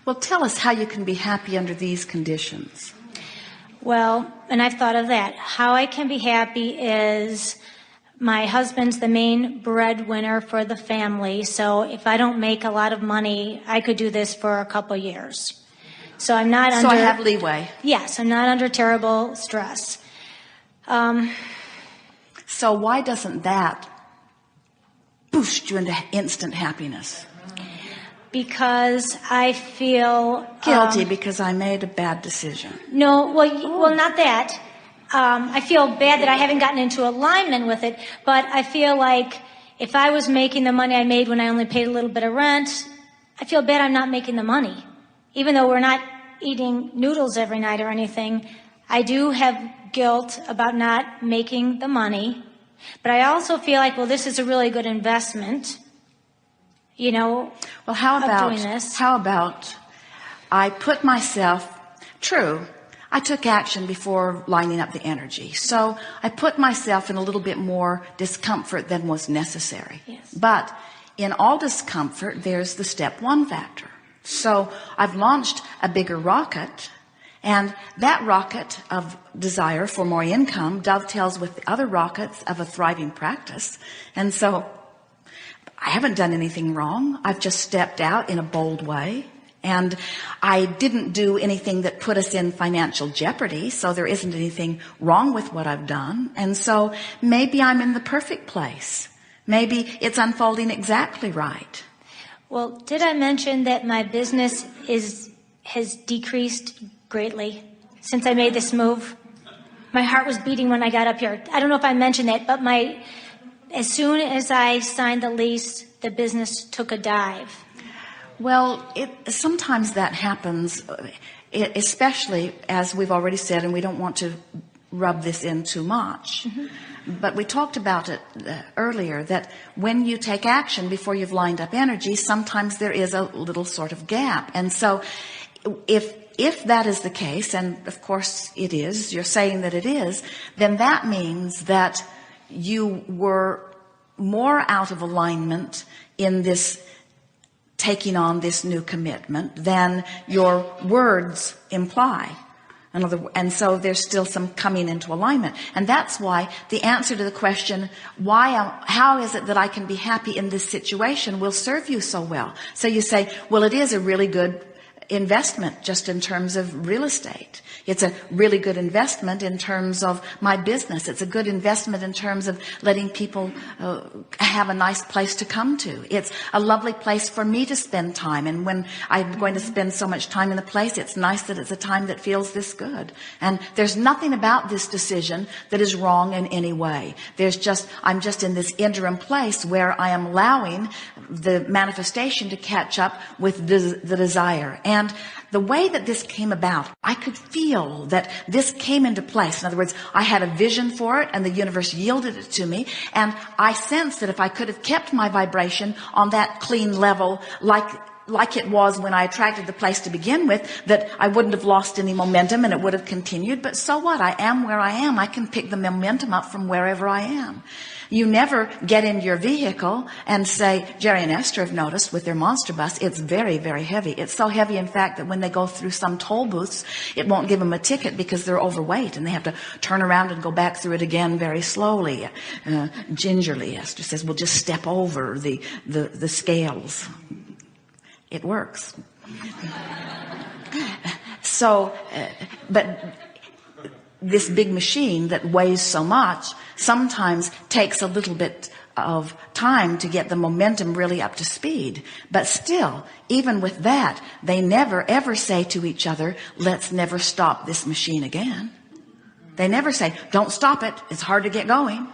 Well, tell us how you can be happy under these conditions. Well, and I've thought of that. How I can be happy is my husband's the main breadwinner for the family. So if I don't make a lot of money, I could do this for a couple years. So I'm not under... So I have leeway. Yes, I'm not under terrible stress. So why doesn't that boost you into instant happiness? Because I feel... Guilty because I made a bad decision. No, well, not that. I feel bad that I haven't gotten into alignment with it, but I feel like if I was making the money I made when I only paid a little bit of rent, I feel bad I'm not making the money. Even though we're not eating noodles every night or anything, I do have guilt about not making the money. But I also feel like, well, this is a really good investment, you know, well, how doing this. How about I put myself, true, I took action before lining up the energy. So I put myself in a little bit more discomfort than was necessary. Yes. But in all discomfort, there's the step one factor. So I've launched a bigger rocket, and that rocket of desire for more income dovetails with the other rockets of a thriving practice. And so I haven't done anything wrong. I've just stepped out in a bold way. And I didn't do anything that put us in financial jeopardy, so there isn't anything wrong with what I've done. And so maybe I'm in the perfect place. Maybe it's unfolding exactly right. Well, did I mention that my business has decreased greatly since I made this move? My heart was beating when I got up here. I don't know if I mentioned that, but as soon as I signed the lease, the business took a dive. Well, sometimes that happens, especially as we've already said, and we don't want to rub this in too much. Mm-hmm. But we talked about it earlier, that when you take action before you've lined up energy, sometimes there is a little sort of gap. And so if that is the case, and of course it is, you're saying that it is, then that means that you were more out of alignment in this taking on this new commitment than your words imply. And so there's still some coming into alignment. And that's why the answer to the question, how is it that I can be happy in this situation, will serve you so well. So you say, well, it is a really good investment just in terms of real estate. It's a really good investment in terms of my business. It's a good investment in terms of letting people have a nice place to come to. It's a lovely place for me to spend time. And when I'm going to spend so much time in the place, it's nice that it's a time that feels this good. And there's nothing about this decision that is wrong in any way. I'm just in this interim place where I am allowing the manifestation to catch up with the desire. And the way that this came about, I could feel that this came into place. In other words, I had a vision for it and the universe yielded it to me. And I sensed that if I could have kept my vibration on that clean level, like it was when I attracted the place to begin with, that I wouldn't have lost any momentum and it would have continued. But so what? I am where I am. I can pick the momentum up from wherever I am. You never get in your vehicle and say, Jerry and Esther have noticed with their monster bus, it's very, very heavy. It's so heavy, in fact, that when they go through some toll booths, it won't give them a ticket because they're overweight and they have to turn around and go back through it again very slowly. Gingerly, Esther says, we'll just step over the scales. It works. So, but this big machine that weighs so much sometimes takes a little bit of time to get the momentum really up to speed. But still, even with that, they never ever say to each other, let's never stop this machine again. They never say, don't stop it. It's hard to get going.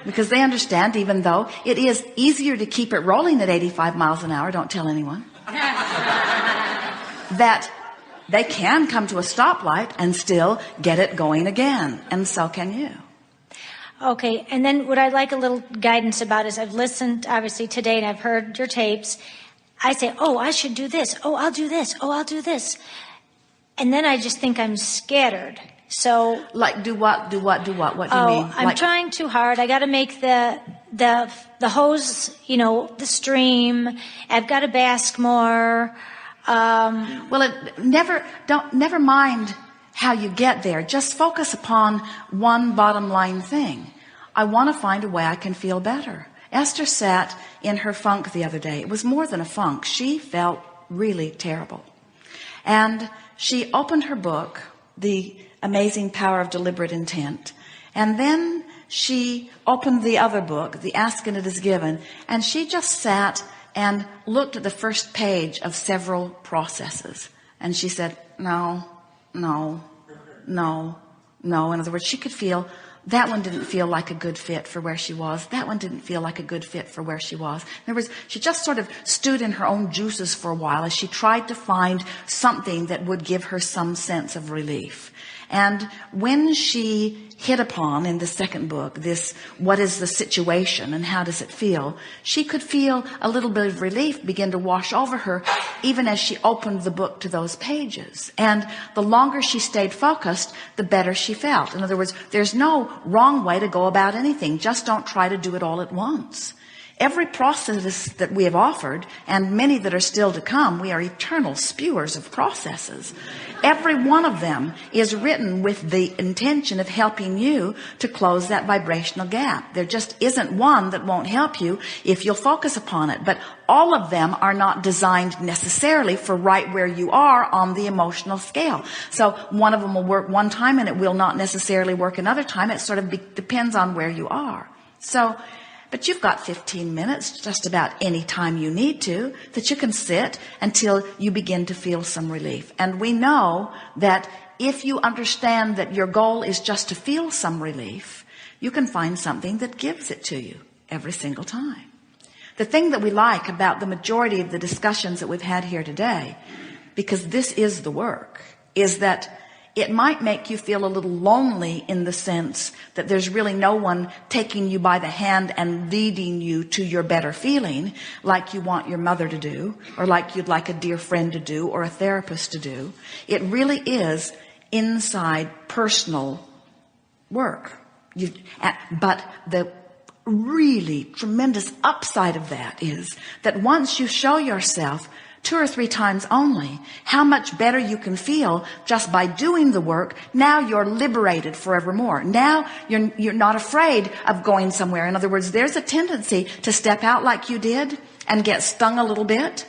Because they understand, even though it is easier to keep it rolling at 85 miles an hour, don't tell anyone, that they can come to a stoplight and still get it going again. And so can you. Okay, and then what I'd like a little guidance about is I've listened, obviously, today, and I've heard your tapes. I say, oh, I should do this. Oh, I'll do this. Oh, I'll do this. And then I just think I'm scattered. So, like, do what? What do you mean? I'm trying too hard. I got to make the hose, the stream. I've got to bask more. Well, never mind how you get there. Just focus upon one bottom line thing. I want to find a way I can feel better. Esther sat in her funk the other day. It was more than a funk. She felt really terrible. And she opened her book, The Amazing Power of Deliberate Intent. And then she opened the other book, The Ask and It Is Given. And she just sat and looked at the first page of several processes. And she said, no. In other words, she could feel that one didn't feel like a good fit for where she was. That one didn't feel like a good fit for where she was. In other words, she just sort of stewed in her own juices for a while as she tried to find something that would give her some sense of relief. And when she hit upon in the second book this, what is the situation and how does it feel, she could feel a little bit of relief begin to wash over her even as she opened the book to those pages. And the longer she stayed focused, the better she felt. In other words, there's no wrong way to go about anything. Just don't try to do it all at once. Every process that we have offered, and many that are still to come, we are eternal spewers of processes. Every one of them is written with the intention of helping you to close that vibrational gap. There just isn't one that won't help you if you'll focus upon it. But all of them are not designed necessarily for right where you are on the emotional scale. So one of them will work one time and it will not necessarily work another time. It sort of depends on where you are. But you've got 15 minutes, just about any time you need to, that you can sit until you begin to feel some relief. And we know that if you understand that your goal is just to feel some relief, you can find something that gives it to you every single time. The thing that we like about the majority of the discussions that we've had here today, because this is the work, is that it might make you feel a little lonely in the sense that there's really no one taking you by the hand and leading you to your better feeling like you want your mother to do, or like you'd like a dear friend to do, or a therapist to do. It really is inside personal work. But the really tremendous upside of that is that once you show yourself 2 or 3 times only how much better you can feel just by doing the work, now you're liberated forevermore. Now you're not afraid of going somewhere. In other words, there's a tendency to step out like you did and get stung a little bit,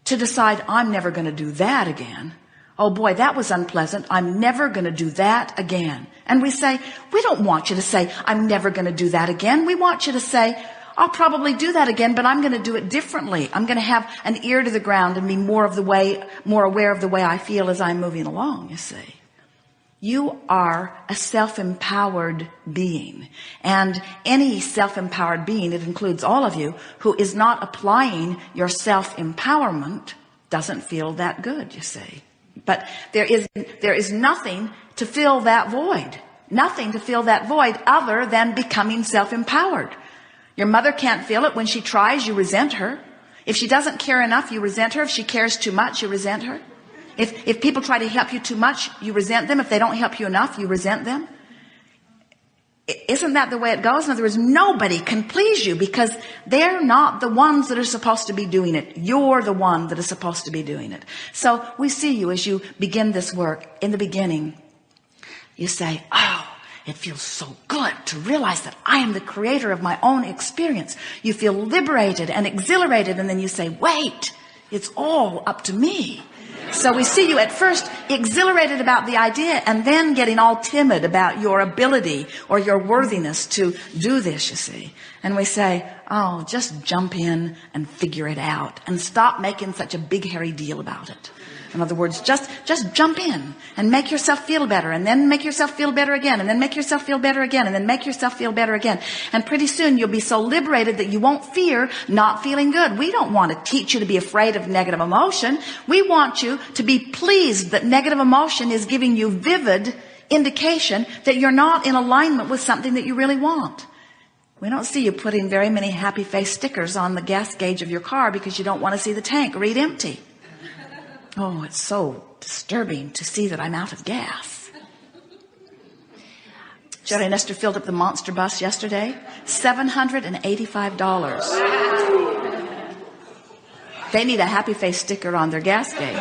to decide, I'm never going to do that again. Oh boy, that was unpleasant. I'm never going to do that again. And we say, we don't want you to say, I'm never going to do that again. We want you to say, I'll probably do that again, but I'm going to do it differently. I'm going to have an ear to the ground and be more aware of the way I feel as I'm moving along, you see. You are a self-empowered being. And any self-empowered being, it includes all of you, who is not applying your self-empowerment doesn't feel that good, you see. But there is nothing to fill that void. Nothing to fill that void other than becoming self-empowered. Your mother can't feel it. When she tries, you resent her. If she doesn't care enough, you resent her. If she cares too much, you resent her. If people try to help you too much, you resent them. If they don't help you enough, you resent them. Isn't that the way it goes? In other words, nobody can please you because they're not the ones that are supposed to be doing it. You're the one that is supposed to be doing it. So we see you as you begin this work. In the beginning, you say, oh, it feels so good to realize that I am the creator of my own experience. You feel liberated and exhilarated, and then you say, wait, it's all up to me. So we see you at first exhilarated about the idea and then getting all timid about your ability or your worthiness to do this, you see. And we say, oh, just jump in and figure it out and stop making such a big hairy deal about it. In other words, just jump in and make yourself feel better, and then make yourself feel better again, and then make yourself feel better again, and then make yourself feel better again. And pretty soon you'll be so liberated that you won't fear not feeling good. We don't want to teach you to be afraid of negative emotion. We want you to be pleased that negative emotion is giving you vivid indication that you're not in alignment with something that you really want. We don't see you putting very many happy face stickers on the gas gauge of your car because you don't want to see the tank read empty. Oh, it's so disturbing to see that I'm out of gas. Jerry and Esther filled up the monster bus yesterday. $785. They need a happy face sticker on their gas gauge.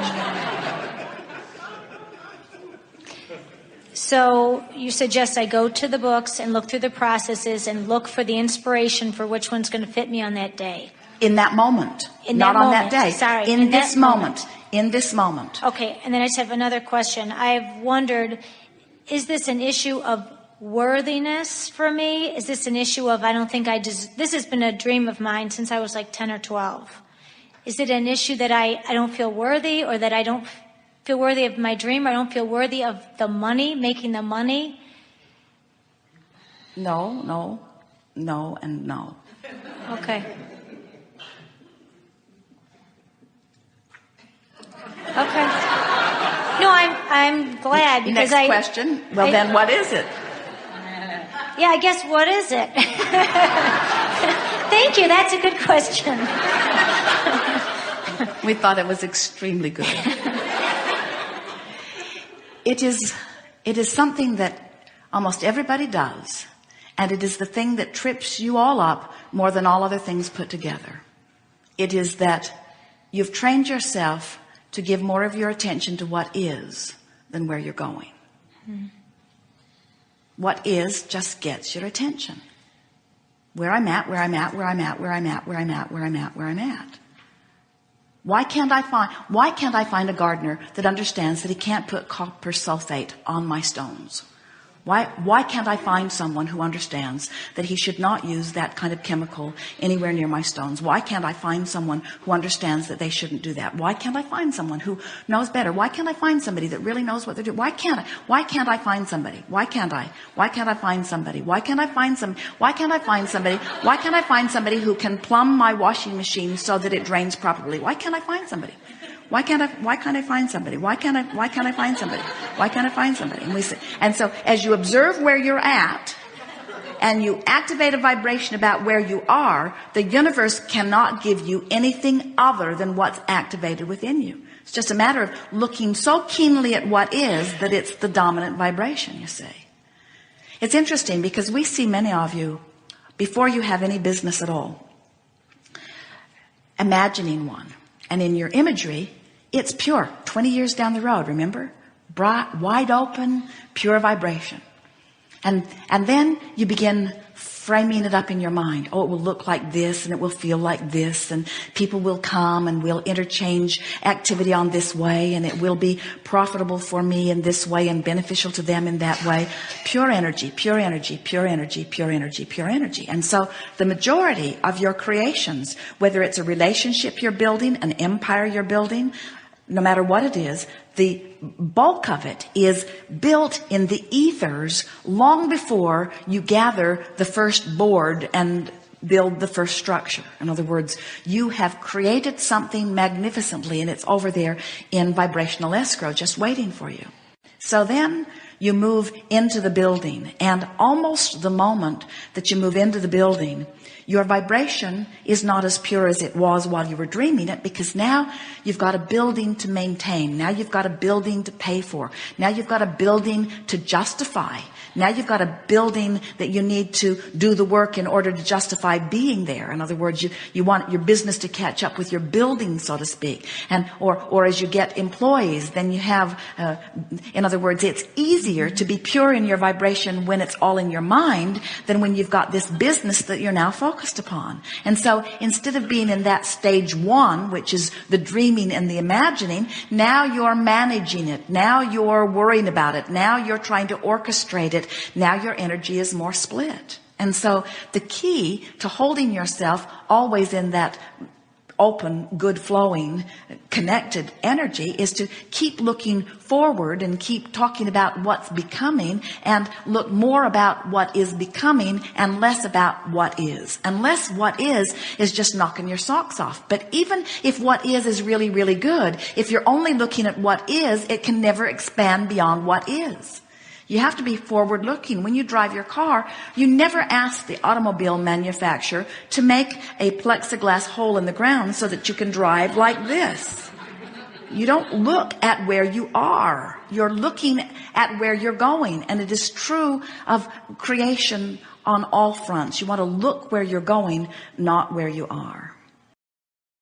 So you suggest I go to the books and look through the processes and look for the inspiration for which one's going to fit me on that day. In that moment. Not on that day. Sorry. In this moment. In this moment. Okay. And then I just have another question. I've wondered, is this an issue of worthiness for me? Is this an issue of, I don't think this has been a dream of mine since I was like 10 or 12. Is it an issue that I don't feel worthy, or that I don't feel worthy of my dream, or I don't feel worthy of the money, making the money? No, and no. Okay. Okay. No, I'm glad, because Next question. Well, then what is it? Yeah, I guess, what is it? Thank you. That's a good question. We thought it was extremely good. It is something that almost everybody does, and it is the thing that trips you all up more than all other things put together. It is that you've trained yourself to give more of your attention to what is than where you're going. What is just gets your attention. Where I'm at, where I'm at, where I'm at, where I'm at, where I'm at, where I'm at, where I'm at. Why can't I find a gardener that understands that he can't put copper sulfate on my stones? Why can't I find someone who understands that he should not use that kind of chemical anywhere near my stones? Why can't I find someone who understands that they shouldn't do that? Why can't I find someone who knows better? Why can't I find somebody that really knows what they're doing? Why can't I find somebody? Why can't I find somebody? Why can't I find somebody who can plumb my washing machine so that it drains properly? Why can't I find somebody? Why can't I find somebody? Why can't I find somebody? Why can't I find somebody? And so as you observe where you're at and you activate a vibration about where you are, the universe cannot give you anything other than what's activated within you. It's just a matter of looking so keenly at what is that it's the dominant vibration, you see. It's interesting because we see many of you, before you have any business at all, imagining one. And in your imagery, it's pure. 20 years down the road, remember? Bright, wide open, pure vibration. And then you begin framing it up in your mind. Oh, it will look like this, and it will feel like this, and people will come, and we'll interchange activity on this way, and it will be profitable for me in this way and beneficial to them in that way. Pure energy, pure energy, pure energy, pure energy, pure energy. And so the majority of your creations, whether it's a relationship you're building, an empire you're building, no matter what it is, the bulk of it is built in the ethers long before you gather the first board and build the first structure. In other words, you have created something magnificently, and it's over there in vibrational escrow just waiting for you. So then you move into the building, and almost the moment that you move into the building, your vibration is not as pure as it was while you were dreaming it, because now you've got a building to maintain. Now you've got a building to pay for. Now you've got a building to justify. Now you've got a building that you need to do the work in order to justify being there. In other words, you want your business to catch up with your building, so to speak. And or as you get employees, then you have, in other words, it's easier to be pure in your vibration when it's all in your mind than when you've got this business that you're now focused upon. And so instead of being in that stage one, which is the dreaming and the imagining, now you're managing it. Now you're worrying about it. Now you're trying to orchestrate it. Now your energy is more split. And so the key to holding yourself always in that open, good flowing, connected energy is to keep looking forward and keep talking about what's becoming, and look more about what is becoming and less about what is. Unless what is just knocking your socks off. But even if what is really, really good, if you're only looking at what is, it can never expand beyond what is. You have to be forward looking. When you drive your car, you never ask the automobile manufacturer to make a plexiglass hole in the ground so that you can drive like this. You don't look at where you are. You're looking at where you're going. And it is true of creation on all fronts. You want to look where you're going, not where you are.